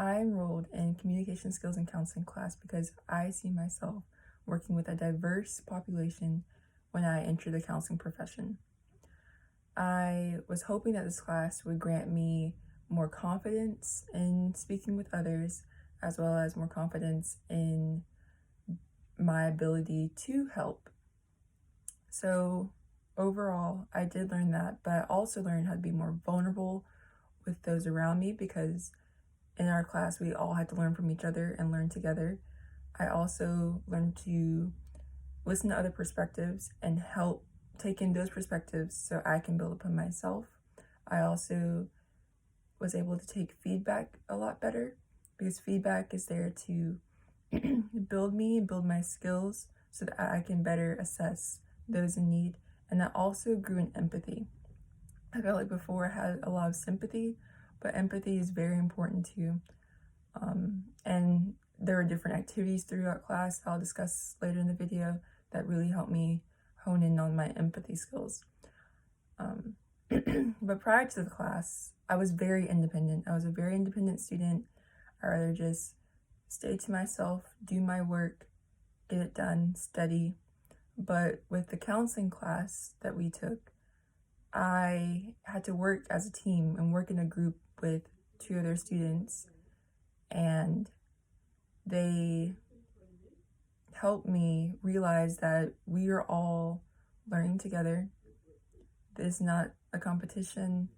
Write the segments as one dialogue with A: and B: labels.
A: I enrolled in communication skills and counseling class because I see myself working with a diverse population when I enter the counseling profession. I was hoping that this class would grant me more confidence in speaking with others, as well as more confidence in my ability to help. So overall, I did learn that, but I also learned how to be more vulnerable with those around me because in our class, we all had to learn from each other and learn together. I also learned to listen to other perspectives and help take in those perspectives so I can build upon myself. I also was able to take feedback a lot better because feedback is there to build me and build my skills so that I can better assess those in need. And that also grew in empathy. I felt like before I had a lot of sympathy, but empathy is very important too. And there were different activities throughout class I'll discuss later in the video that really helped me hone in on my empathy skills. But prior to the class, I was very independent. I was a very independent student. I'd rather just stay to myself, do my work, get it done, study. But with the counseling class that we took, I had to work as a team and work in a group with two other students, and they helped me realize that we are all learning together. This is not a competition,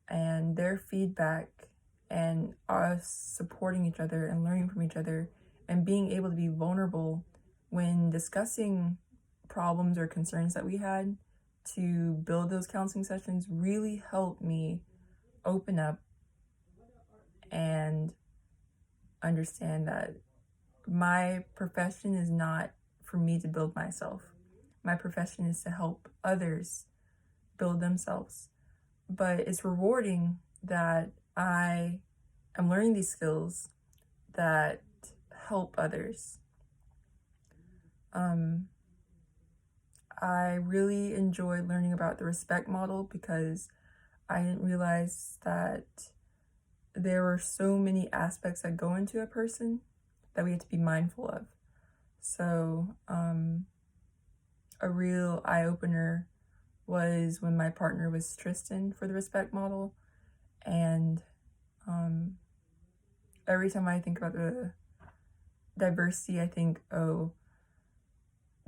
A: and their feedback and us supporting each other and learning from each other and being able to be vulnerable when discussing problems or concerns that we had to build those counseling sessions really helped me open up and understand that my profession is not for me to build myself. My profession is to help others build themselves. But it's rewarding that I am learning these skills that help others. I really enjoyed learning about the respect model because I didn't realize that there were so many aspects that go into a person that we have to be mindful of. So a real eye-opener was when my partner was Tristan for the respect model, and every time I think about the diversity, I think, oh,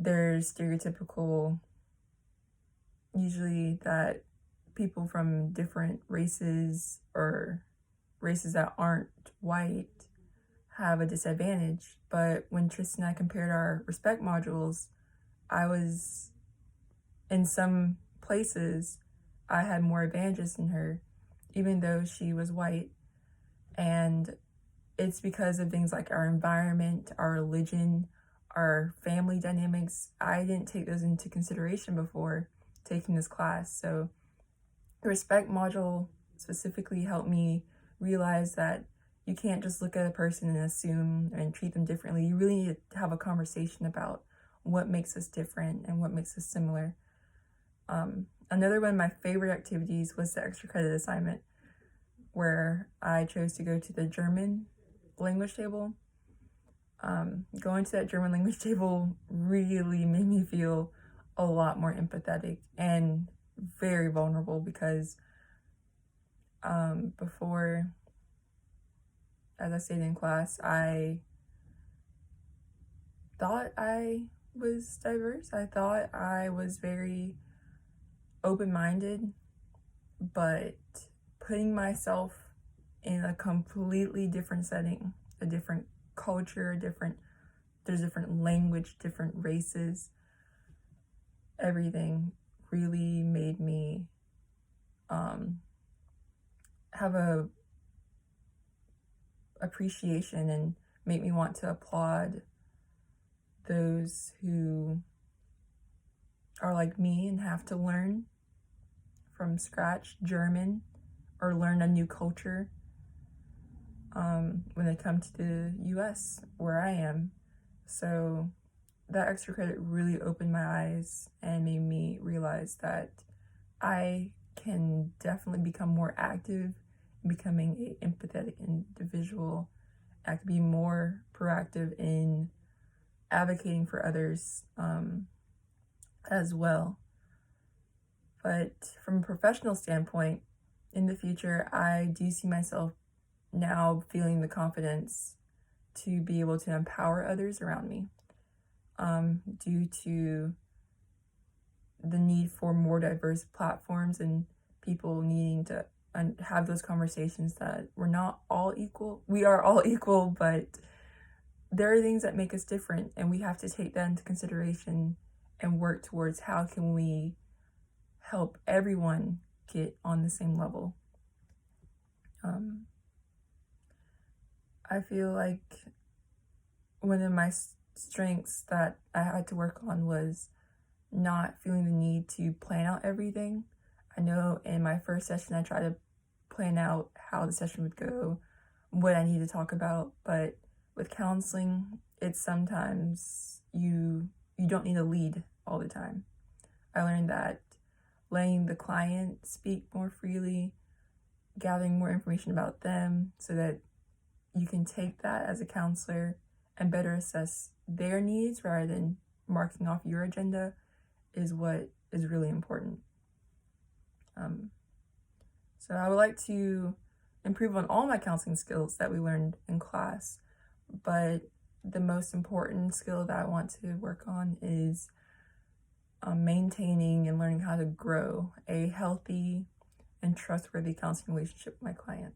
A: there's stereotypical, usually that people from different races or races that aren't white have a disadvantage. But when Tristan and I compared our respect modules, I was, in some places, I had more advantages than her, even though she was white. And it's because of things like our environment, our religion, our family dynamics. I didn't take those into consideration before taking this class. So the respect module specifically helped me realize that you can't just look at a person and assume and treat them differently. You really need to have a conversation about what makes us different and what makes us similar. Another one of my favorite activities was the extra credit assignment, where I chose to go to the German language table. Going to that German language table really made me feel a lot more empathetic and very vulnerable because before, as I stated in class, I thought I was diverse. I thought I was very open-minded, but putting myself in a completely different setting, a different culture, there's different language, different races, everything really made me have a appreciation and make me want to applaud those who are like me and have to learn from scratch German or learn a new culture when they come to the US where I am. So that extra credit really opened my eyes and made me realize that I can definitely become more active becoming an empathetic individual. I could be more proactive in advocating for others as well. But from a professional standpoint, in the future, I do see myself now feeling the confidence to be able to empower others around me, due to the need for more diverse platforms and people needing to have those conversations that we're not all equal. We are all equal, but there are things that make us different, and we have to take that into consideration and work towards how can we help everyone get on the same level. I feel like one of my strengths that I had to work on was not feeling the need to plan out everything. I know in my first session, I tried to plan out how the session would go, what I need to talk about, but with counseling, it's sometimes you don't need a lead all the time. I learned that letting the client speak more freely, gathering more information about them so that you can take that as a counselor and better assess their needs rather than marking off your agenda is what is really important. So I would like to improve on all my counseling skills that we learned in class, but the most important skill that I want to work on is maintaining and learning how to grow a healthy and trustworthy counseling relationship with my client.